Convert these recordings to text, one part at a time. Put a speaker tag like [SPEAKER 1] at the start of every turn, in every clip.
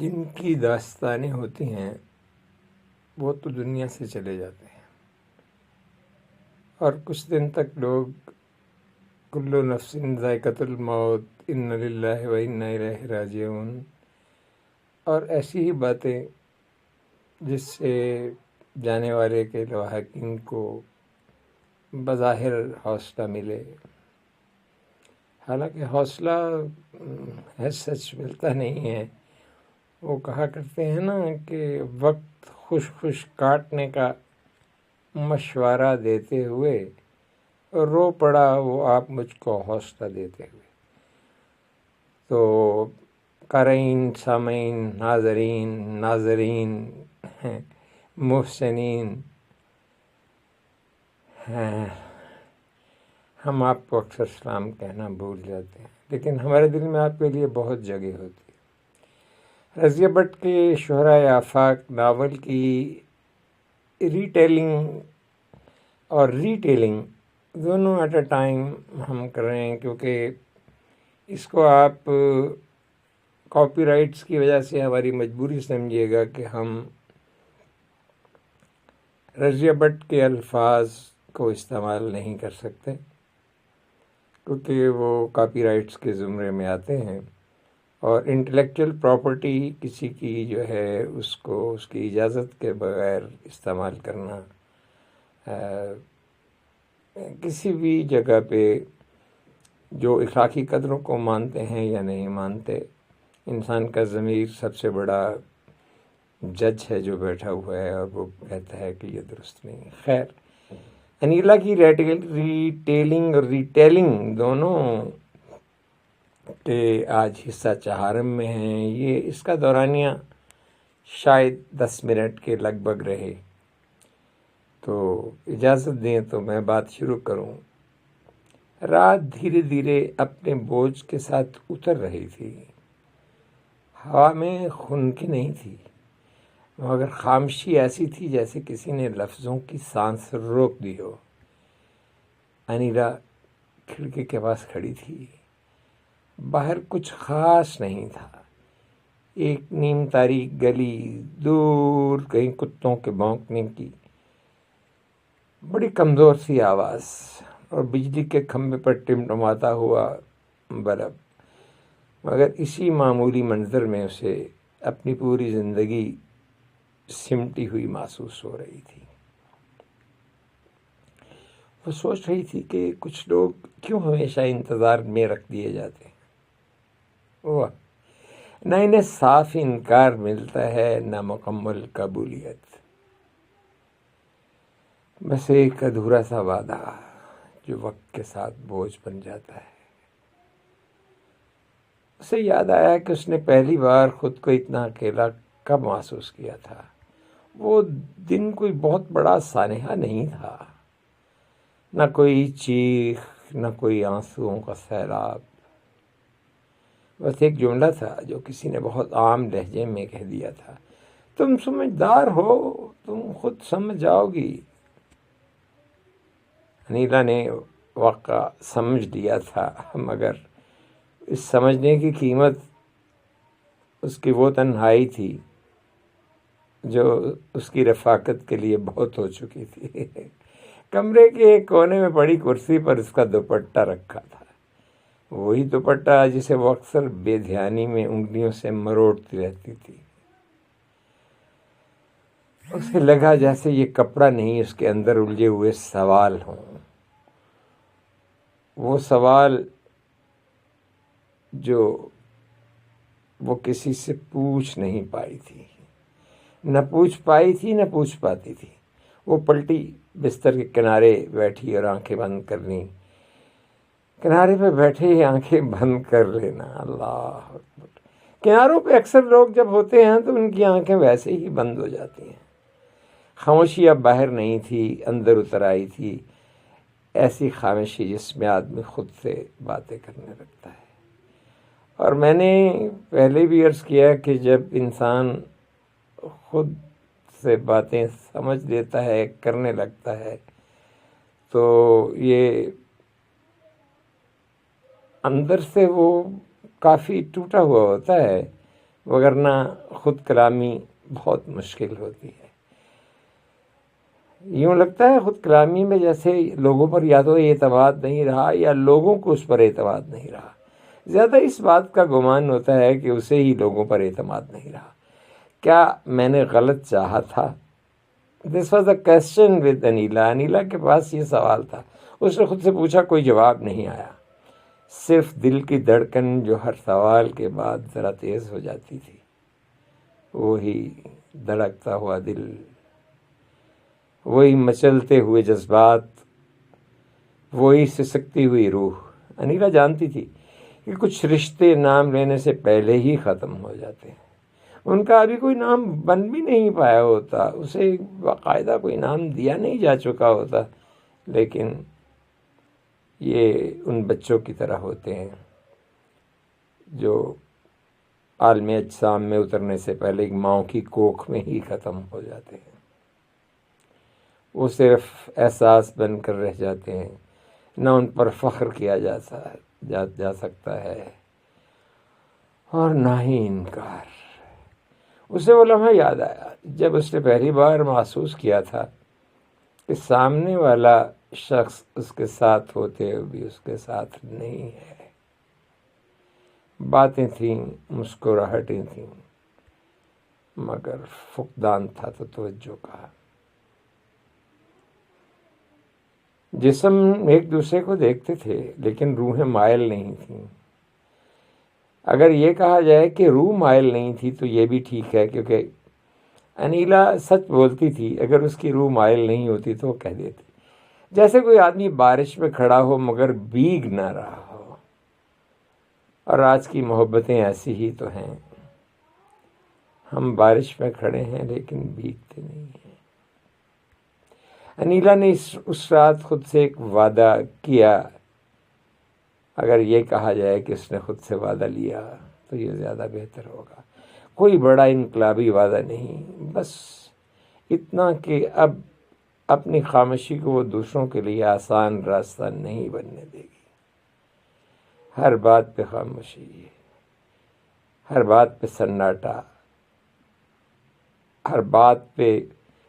[SPEAKER 1] جن کی داستانیں ہوتی ہیں وہ تو دنیا سے چلے جاتے ہیں، اور کچھ دن تک لوگ کل نفس ذائقۃ الموت، ان للہ و انا الیہ راجعون اور ایسی ہی باتیں جس سے جانے والے کے لواحقین کو بظاہر حوصلہ ملے، حالانکہ حوصلہ ہے سچ ملتا نہیں ہے۔ وہ کہا کرتے ہیں نا کہ وقت خوش خوش کاٹنے کا مشورہ دیتے ہوئے رو پڑا وہ آپ مجھ کو حوصلہ دیتے ہوئے۔ تو قارئین، سامعین، ناظرین، محسنین، ہم آپ کو اکثر سلام کہنا بھول جاتے ہیں، لیکن ہمارے دل میں آپ کے لیے بہت جگہ ہوتی ہے۔ رضیہ بٹ کے شہرائے آفاق ناول کی ری ٹیلنگ اور ری ٹیلنگ دونوں ایٹ اے ٹائم ہم کر رہے ہیں، کیونکہ اس کو آپ کاپی رائٹس کی وجہ سے ہماری مجبوری سمجھیے گا کہ ہم رضیہ بٹ کے الفاظ کو استعمال نہیں کر سکتے، کیونکہ وہ کاپی رائٹس کے زمرے میں آتے ہیں، اور انٹلیکچوئل پراپرٹی کسی کی جو ہے اس کو اس کی اجازت کے بغیر استعمال کرنا کسی بھی جگہ پہ جو اخلاقی قدروں کو مانتے ہیں یا نہیں مانتے، انسان کا ضمیر سب سے بڑا جج ہے جو بیٹھا ہوا ہے، اور وہ کہتا ہے کہ یہ درست نہیں۔ خیر، انیلا کی ری ٹیلنگ اور ری ٹیلنگ دونوں کہ آج حصہ چہارم میں ہیں، یہ اس کا دورانیہ شاید 10 منٹ کے لگ بھگ رہے، تو اجازت دیں تو میں بات شروع کروں۔ رات دھیرے دھیرے اپنے بوجھ کے ساتھ اتر رہی تھی، ہوا میں خنکی نہیں تھی، مگر خاموشی ایسی تھی جیسے کسی نے لفظوں کی سانس روک دی ہو۔ انیلا کھڑکی کے پاس کھڑی تھی، باہر کچھ خاص نہیں تھا، ایک نیم تاریک گلی، دور کہیں کتوں کے بھونکنے کی بڑی کمزور سی آواز، اور بجلی کے کھمبے پر ٹمٹماتا ہوا بلب، مگر اسی معمولی منظر میں اسے اپنی پوری زندگی سمٹی ہوئی محسوس ہو رہی تھی۔ وہ سوچ رہی تھی کہ کچھ لوگ کیوں ہمیشہ انتظار میں رکھ دیے جاتے ہیں، واہ، نہ انہیں صاف انکار ملتا ہے نہ مکمل قبولیت، بس ایک ادھورا سا وعدہ جو وقت کے ساتھ بوجھ بن جاتا ہے۔ اسے یاد آیا کہ اس نے پہلی بار خود کو اتنا اکیلا کب محسوس کیا تھا۔ وہ دن کوئی بہت بڑا سانحہ نہیں تھا، نہ کوئی چیخ، نہ کوئی آنسوؤں کا سیلاب، بس ایک جملہ تھا جو کسی نے بہت عام لہجے میں کہہ دیا تھا، تم سمجھدار ہو، تم خود سمجھ جاؤ گی۔ انیلا نے واقعہ سمجھ لیا تھا، مگر اس سمجھنے کی قیمت اس کی وہ تنہائی تھی جو اس کی رفاقت کے لیے بہت ہو چکی تھی۔ کمرے کے ایک کونے میں پڑی کرسی پر اس کا دوپٹہ رکھا تھا، وہی دوپٹہ جسے وہ اکثر بے دھیانی میں انگلیوں سے مروڑتی رہتی تھی۔ اسے لگا جیسے یہ کپڑا نہیں، اس کے اندر الجھے ہوئے سوال ہوں، وہ سوال جو وہ کسی سے پوچھ نہیں پائی تھی، نہ پوچھ پائی تھی نہ پوچھ پاتی تھی۔ وہ پلٹی، بستر کے کنارے بیٹھی اور آنکھیں بند کر لیں۔ کنارے پہ بیٹھے ہی آنکھیں بند کر لینا، اللہ اکبر۔ کناروں پہ اکثر لوگ جب ہوتے ہیں تو ان کی آنکھیں ویسے ہی بند ہو جاتی ہیں۔ خاموشی اب باہر نہیں تھی، اندر اتر آئی تھی، ایسی خاموشی جس میں آدمی خود سے باتیں کرنے لگتا ہے۔ اور میں نے پہلے بھی عرض کیا کہ جب انسان خود سے باتیں سمجھ لیتا ہے، کرنے لگتا ہے، تو یہ اندر سے وہ کافی ٹوٹا ہوا ہوتا ہے، وگرنہ خود کلامی بہت مشکل ہوتی ہے۔ یوں لگتا ہے خود کلامی میں جیسے لوگوں پر یا تو اعتماد نہیں رہا یا لوگوں کو اس پر اعتماد نہیں رہا۔ زیادہ اس بات کا گمان ہوتا ہے کہ اسے ہی لوگوں پر اعتماد نہیں رہا۔ کیا میں نے غلط چاہا تھا؟ This was a question with Anila. Anila کے پاس یہ سوال تھا، اس نے خود سے پوچھا، کوئی جواب نہیں آیا، صرف دل کی دھڑکن جو ہر سوال کے بعد ذرا تیز ہو جاتی تھی، وہی دھڑکتا ہوا دل، وہی مچلتے ہوئے جذبات، وہی سسکتی ہوئی روح۔ انیلا جانتی تھی کہ کچھ رشتے نام لینے سے پہلے ہی ختم ہو جاتے ہیں۔ ان کا ابھی کوئی نام بن بھی نہیں پایا ہوتا، اسے باقاعدہ کوئی نام دیا نہیں جا چکا ہوتا، لیکن یہ ان بچوں کی طرح ہوتے ہیں جو عالم اجسام میں اترنے سے پہلے ایک ماں کی کوکھ میں ہی ختم ہو جاتے ہیں۔ وہ صرف احساس بن کر رہ جاتے ہیں، نہ ان پر فخر کیا جا سکتا ہے اور نہ ہی انکار۔ اسے وہ لمحہ یاد آیا جب اس نے پہلی بار محسوس کیا تھا کہ سامنے والا شخص اس کے ساتھ ہوتے ہوئے بھی اس کے ساتھ نہیں ہے۔ باتیں تھیں، مسکراہٹیں تھیں، مگر فقدان تھا تو توجہ کا۔ جسم ایک دوسرے کو دیکھتے تھے لیکن روحیں مائل نہیں تھیں۔ اگر یہ کہا جائے کہ روح مائل نہیں تھی تو یہ بھی ٹھیک ہے، کیونکہ انیلا سچ بولتی تھی۔ اگر اس کی روح مائل نہیں ہوتی تو وہ کہہ دیتی، جیسے کوئی آدمی بارش میں کھڑا ہو مگر بھیگ نہ رہا ہو۔ اور آج کی محبتیں ایسی ہی تو ہیں، ہم بارش میں کھڑے ہیں لیکن بھیگتے نہیں ہیں۔ انیلا نے اس رات خود سے ایک وعدہ کیا۔ اگر یہ کہا جائے کہ اس نے خود سے وعدہ لیا تو یہ زیادہ بہتر ہوگا۔ کوئی بڑا انقلابی وعدہ نہیں، بس اتنا کہ اب اپنی خاموشی کو وہ دوسروں کے لیے آسان راستہ نہیں بننے دے گی۔ ہر بات پہ خاموشی، ہر بات پہ سناٹا، ہر بات پہ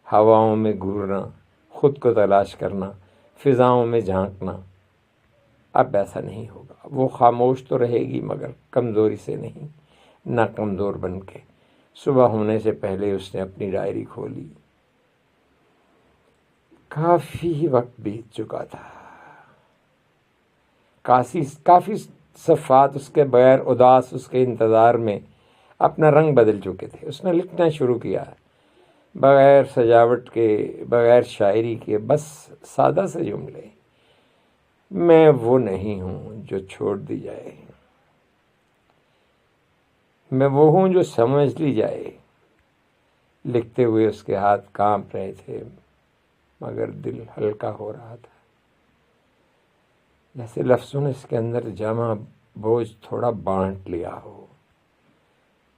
[SPEAKER 1] ہواؤں میں گھورنا، خود کو تلاش کرنا، فضاؤں میں جھانکنا۔ اب ایسا نہیں ہوگا۔ وہ خاموش تو رہے گی مگر کمزوری سے نہیں، نہ کمزور بن کے۔ صبح ہونے سے پہلے اس نے اپنی ڈائری کھولی۔ کافی وقت بیت چکا تھا، کافی صفحات اس کے بغیر اداس اس کے انتظار میں اپنا رنگ بدل چکے تھے۔ اس نے لکھنا شروع کیا، بغیر سجاوٹ کے، بغیر شاعری کے، بس سادہ سے جملے۔ میں وہ نہیں ہوں جو چھوڑ دی جائے، میں وہ ہوں جو سمجھ لی جائے۔ لکھتے ہوئے اس کے ہاتھ کانپ رہے تھے مگر دل ہلکا ہو رہا تھا، جیسے لفظوں نے اس کے اندر جمع بوجھ تھوڑا بانٹ لیا ہو۔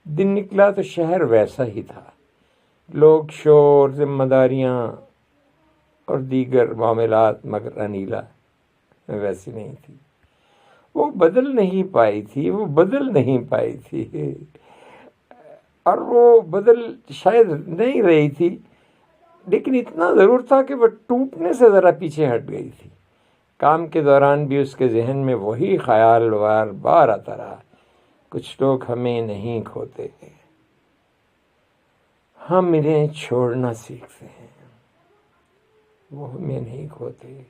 [SPEAKER 1] دن نکلا تو شہر ویسا ہی تھا، لوگ، شور، ذمہ داریاں اور دیگر معاملات، مگر انیلا ویسی نہیں تھی۔ وہ بدل نہیں پائی تھی، اور وہ بدل شاید نہیں رہی تھی، لیکن اتنا ضرور تھا کہ وہ ٹوٹنے سے ذرا پیچھے ہٹ گئی تھی۔ کام کے دوران بھی اس کے ذہن میں وہی خیال بار بار آتا رہا، کچھ لوگ ہمیں نہیں کھوتے، ہم انہیں چھوڑنا سیکھتے ہیں، وہ ہمیں نہیں کھوتے،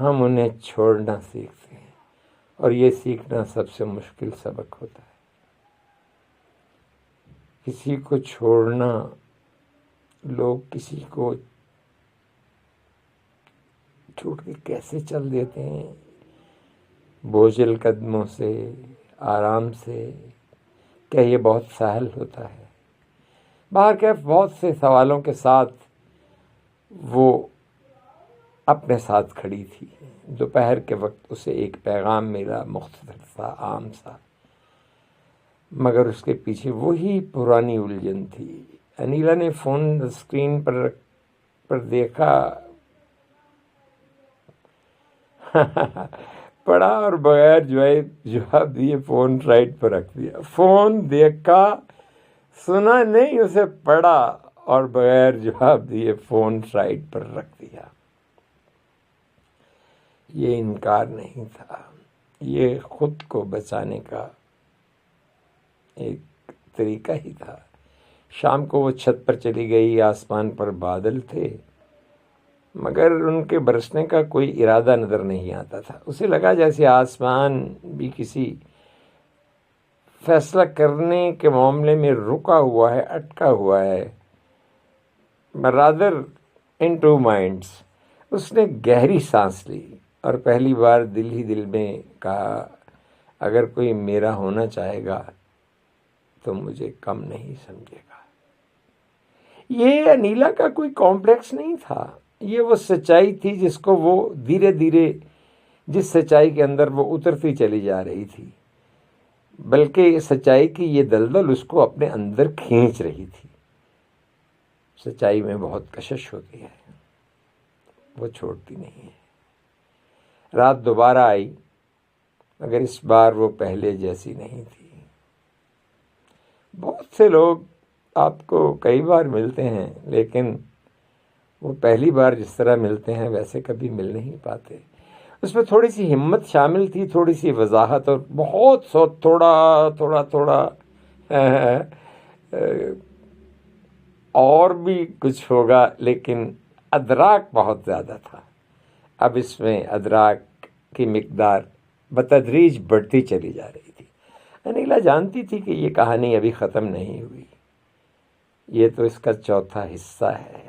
[SPEAKER 1] ہم انہیں چھوڑنا سیکھتے ہیں۔ اور یہ سیکھنا سب سے مشکل سبق ہوتا ہے۔ کسی کو چھوڑنا، لوگ کسی کو چھوڑ کے کیسے چل دیتے ہیں، بوجھل قدموں سے، آرام سے، کیا یہ بہت سہل ہوتا ہے؟ باہر کے بہت سے سوالوں کے ساتھ وہ اپنے ساتھ کھڑی تھی۔ دوپہر کے وقت اسے ایک پیغام ملا، مختصر سا، عام سا، مگر اس کے پیچھے وہی پرانی الجھن تھی۔ انیلا نے فون اسکرین پر دیکھا پڑھا اور بغیر جواب دیے فون سائڈ پر رکھ دیا. فون دیکھا، سنا نہیں، اسے پڑھا اور بغیر جواب دیے فون سائڈ پر رکھ دیا. یہ انکار نہیں تھا، یہ خود کو بچانے کا ایک طریقہ ہی تھا. شام کو وہ چھت پر چلی گئی. آسمان پر بادل تھے مگر ان کے برسنے کا کوئی ارادہ نظر نہیں آتا تھا. اسے لگا جیسے آسمان بھی کسی فیصلہ کرنے کے معاملے میں رکا ہوا ہے، اٹکا ہوا ہے. rather in two minds. اس نے گہری سانس لی اور پہلی بار دل ہی دل میں کہا، اگر کوئی میرا ہونا چاہے گا تو مجھے کم نہیں سمجھے گا. یہ انیلا کا کوئی کمپلیکس نہیں تھا، یہ وہ سچائی تھی جس کو وہ دھیرے دھیرے، جس سچائی کے اندر وہ اترتی چلی جا رہی تھی، بلکہ سچائی کی یہ دلدل اس کو اپنے اندر کھینچ رہی تھی. سچائی میں بہت کشش ہوتی ہے، وہ چھوڑتی نہیں ہے. رات دوبارہ آئی مگر اس بار وہ پہلے جیسی نہیں تھی. بہت سے لوگ آپ کو کئی بار ملتے ہیں لیکن وہ پہلی بار جس طرح ملتے ہیں ویسے کبھی مل نہیں پاتے. اس میں تھوڑی سی ہمت شامل تھی، تھوڑی سی وضاحت، اور بہت تھوڑا اور بھی کچھ ہوگا، لیکن ادراک بہت زیادہ تھا. اب اس میں ادراک کی مقدار بتدریج بڑھتی چلی جا رہی تھی. انیلا جانتی تھی کہ یہ کہانی ابھی ختم نہیں ہوئی، یہ تو اس کا چوتھا حصہ ہے،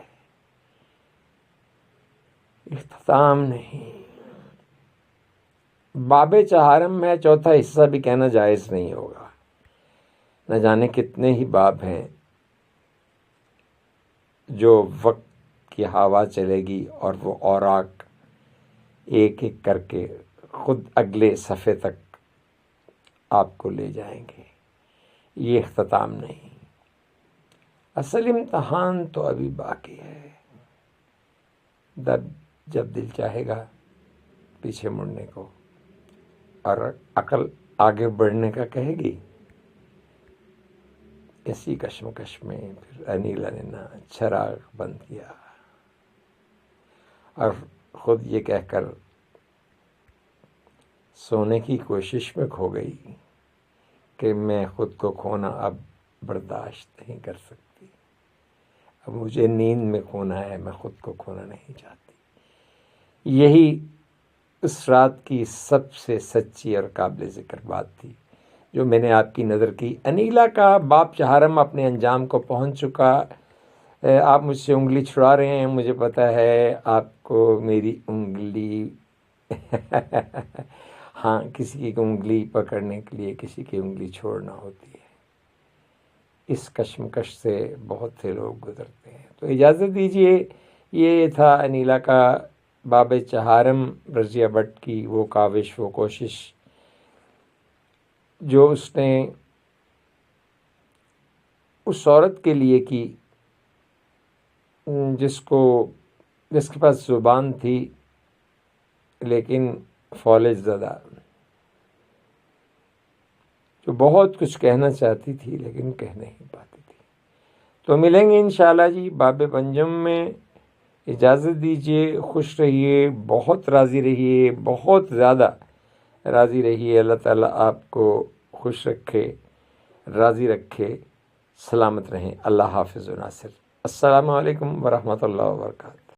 [SPEAKER 1] اختتام نہیں. باب چہارم میں چوتھا حصہ بھی کہنا جائز نہیں ہوگا. نہ جانے کتنے ہی باب ہیں جو وقت کی ہوا چلے گی اور وہ اوراق ایک ایک کر کے خود اگلے صفحے تک آپ کو لے جائیں گے. یہ اختتام نہیں، اصل امتحان تو ابھی باقی ہے. جب دل چاہے گا پیچھے مڑنے کو اور عقل آگے بڑھنے کا کہے گی. اسی کشمکش میں پھر انیلا نے نہ چراغ بند کیا اور خود یہ کہہ کر سونے کی کوشش میں کھو گئی کہ میں خود کو کھونا اب برداشت نہیں کر سکتی. اب مجھے نیند میں کھونا ہے، میں خود کو کھونا نہیں چاہتی. یہی اس رات کی سب سے سچی اور قابل ذکر بات تھی جو میں نے آپ کی نظر کی. انیلا کا باب چہارم اپنے انجام کو پہنچ چکا. آپ مجھ سے انگلی چھڑا رہے ہیں، مجھے پتہ ہے آپ کو میری انگلی ہاں، کسی کی انگلی پکڑنے کے لیے کسی کی انگلی چھوڑنا ہوتی ہے. اس کشمکش سے بہت سے لوگ گزرتے ہیں. تو اجازت دیجئے، یہ تھا انیلا کا باب چہارم، رضیہ بٹ کی وہ کاوش، وہ کوشش جو اس نے اس عورت کے لیے کی جس کے پاس زبان تھی لیکن فالج زدہ، جو بہت کچھ کہنا چاہتی تھی لیکن کہہ نہیں پاتی تھی. تو ملیں گے انشاءاللہ جی باب پنجم میں. اجازت دیجیے، خوش رہیے، بہت راضی رہیے، بہت زیادہ راضی رہیے. اللہ تعالیٰ آپ کو خوش رکھے، راضی رکھے، سلامت رہیں. اللہ حافظ و ناصر. السلام علیکم ورحمۃ اللہ وبرکاتہ.